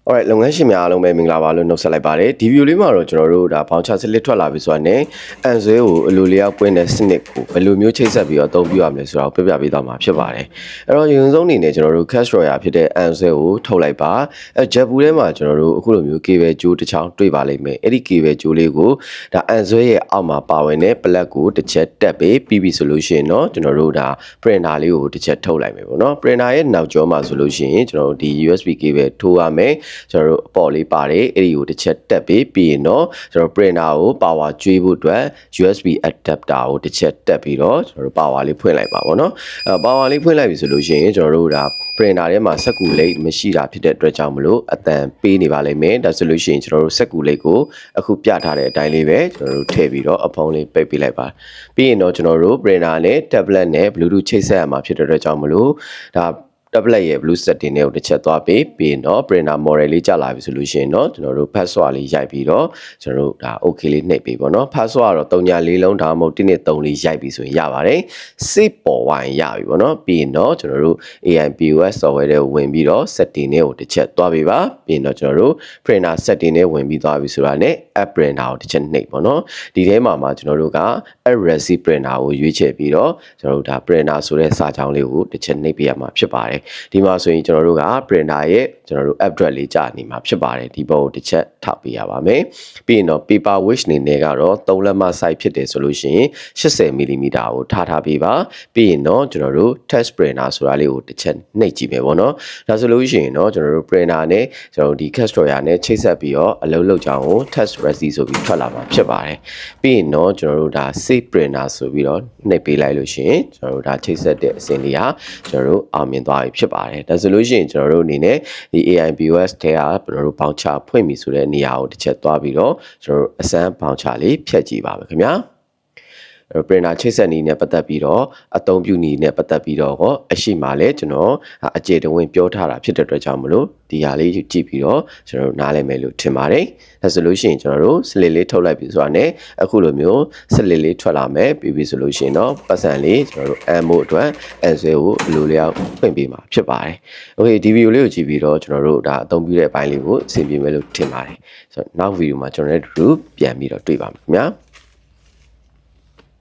Alright လုပ်ငန်းရှင်များအားလုံးပဲမင်္ဂလာပါလို့နှုတ်ဆက်လိုက်ပါတယ်ဒီဗီဒီယိုလေးမှာတော့ကျွန်တော်တို့ဒါဘောင်ချစလစ်ထွက်လာပြီဆိုတာနဲ့အန်ဆွဲကိုအလိုလျောက်ပွင့်တဲ့စနစ်ကိုဘယ်လိုမျိုးချိတ်ဆက်ပြီးတော့အသုံးပြုရမလဲဆိုတာကိုပြပြပေးသွားမှာဖြစ်ပါတယ်အဲ့တော့ရင်ဆုံးအနေနဲ့ကျွန်တော်တို့ cash royal ဖြစ်တဲ့အန်ဆွဲကိုထုတ်လိုက်ပါဂျက်ဘူးထဲမှာကျွန်တော်တို့အခုလိုမျိုး cable ကြိုးတစ်ချောင်းတွေ့ပါလိမ့်မယ်အဲ့ဒီ cable ကြိုးလေးကိုဒါအန်ဆွဲရဲ့အောက်မှာပါဝင်တဲ့ plug ကိုတစ်ချက်တက်ပြီးပြီဆိုလို့ရှိရင်တော့ကျွန်တော်တို့ဒါ printer လေးကိုတစ်ချက်ထုတ်လိုက်မယ်ပေါ့နော် printer ရဲ့နောက်ကျောမှာဆိုလို့ရှိရင်ကျွန်တော်တို့ဒီ USB cable ထိုးရမယ်ကျွန်တော်တို့အပေါ်လေးပါတယ်အဲ့ဒီကိုတစ်ချက်တက်ပြီးရင်တော့ကျွန်တော် printer ကို power ကျွေးဖို့အတွက် USB adapter ကိုတစ်ချက်တက်ပြီးတော့ကျွန်တော်တို့ power လေးဖွင့်လိုက်ပါဗောနော်power လေးဖွင့်လိုက်ပြီဆိုလို့ရှိရင်ကျွန်တော်တို့ဒါ printer ထဲမှာစက်ကူလိတ်မရှိတာဖြစ်တဲ့အတွက်ကြောင့်မလို့အတန်ပေးနေပါလိမ့်မယ်ဒါဆိုလို့ရှိရင်ကျွန်တော်တို့စက်ကူလိတ်ကိုအခုပြထားတဲ့အတိုင်းလေးပဲကျွန်တော်တို့ထည့်ပြီးတော့အဖုံးလေးပိတ်ပေးလိုက်ပါပြီးရင်တော့ကျွန်တော်တို့ printer နဲ့ tablet နဲ့ bluetooth ချိတ်ဆက်ရမှာဖြစ်တဲ့အတွက်ကြောင့်မလို့ဒါ tablet ရဲ့ blue setting တွေကိုတစ်ချက်သွားပြီးရင်တော့ printer model လေးကြာလာပြီဆိုလို့ရှိရင်တော့ကျွန်တော်တို့ password လေးရိုက်ပြီးတော့ကျွန်တော်တို့ဒါ okay လေးနှိပ်ပေးပေါ့နော် password ကတော့3.4လုံးဒါမှမဟုတ်1နဲ့3လေးရိုက်ပြီးဆိုရင်ရပါတယ် save ပေါ်ဝိုင်းရပြီပေါ့နော်ပြီးရင်တော့ကျွန်တော်တို့ AIPOS software တွေကိုဝင်ပြီးတော့ setting တွေကိုတစ်ချက်သွားပေးပါပြီးရင်တော့ကျွန်တော်တို့ printer setting တွေဝင်ပြီးသွားပြီဆိုတာနဲ့ app printer ကိုတစ်ချက်နှိပ်ပေါ့နော်ဒီထဲမှာကျွန်တော်တို့က app resi printer ကိုရွေးချယ်ပြီးတော့ကျွန်တော်တို့ဒါ printer ဆိုတဲ့စာကြောင်းလေးကိုတစ်ချက်နှိပ်ပေးရမှာဖြစ်ပါတယ်ဒီမှာဆိုရင်ကျွန်တော်တို့က printer ရဲ့ကျွန်တော်တို့ app dress လေးကြာနေမှာဖြစ်ပါတယ်ဒီဘောကိုတစ်ချက်ထောက်ပေးရပါမယ်ပြီးရင်တော့ paper width နေနဲ့ကတော့3လက်မ size ဖြစ်တယ်ဆိုလို့ရှိရင်80 mm ကိုထားပေးပါပြီးရင်တော့ကျွန်တော်တို့ touch printer ဆိုတာလေးကိုတစ်ချက်နှိပ်ကြည့်မယ်ပေါ့နော်ဒါဆိုလို့ရှိရင်တော့ကျွန်တော်တို့ printer နဲ့ကျွန်တော်တို့ဒီ cash drawer နဲ့ချိတ်ဆက်ပြီးတော့အလုပ်လုပ်ကြအောင် touch resi ဆိုပြီးထွက်လာမှာဖြစ်ပါတယ်ပြီးရင်တော့ကျွန်တော်တို့ဒါ save printer ဆိုပြီးတော့နှိပ်ပေးလိုက်လို့ရှိရင်ကျွန်တော်တို့ဒါချိတ်ဆက်တဲ့အဆင့်လေးဟာကျွန်တော်တို့အောင်မြင်သွားပြီဖြစ်ပါတယ်ဒါဆိုလို့ရှိရင်ကျွန်တော်တို့အနေနဲ့ဒီ AIPOS ထဲကကျွန်တော်တို့ဘောင်ချဖွင့်ပြီဆိုတဲ့နေရာကိုတစ်ချက်သွားပြီးတော့ကျွန်တော်တို့အစမ်းဘောင်ချလေးဖြတ်ကြည့်ပါမယ်ခင်ဗျာprinter ချိတ်ဆက်နည်းနဲ့ပတ်သက်ပြီးတော့အသုံးပြုနည်းနဲ့ပတ်သက်ပြီးတော့အရှိမှလည်းကျွန်တော်အကျေတဝင်းပြောထားတာဖြစ်တဲ့အတွက်ကြောင့်မလို့ဒီဟာလေးကြည့်ပြီးတော့ကျွန်တော်တို့နားလည်မယ်လို့ထင်ပါတယ်ဒါဆိုလို့ရှိရင်ကျွန်တော်တို့စလစ်လေးထုတ်လိုက်ပြီဆိုတာနဲ့အခုလိုမျိုးစလစ်လေးထွက်လာမယ်ပြီးပြီဆိုလို့ရှိရင်တော့ပတ်စံလေးကျွန်တော်တို့အမ်ဖို့အတွက်အန်ဆွဲကိုအလိုလျောက်ဖွင့်ပေးမှာဖြစ်ပါတယ်โอเคဒီဗီဒီယိုလေးကိုကြည့်ပြီးတော့ကျွန်တော်တို့ဒါအသုံးပြုတဲ့အပိုင်းလေးကိုအဆင်ပြေမယ်လို့ထင်ပါတယ်ဆိုတော့နောက်ဗီဒီယိုမှာကျွန်တော်တို့ပြန်ပြီးတော့တွေ့ပါမယ်ခင်ဗျာ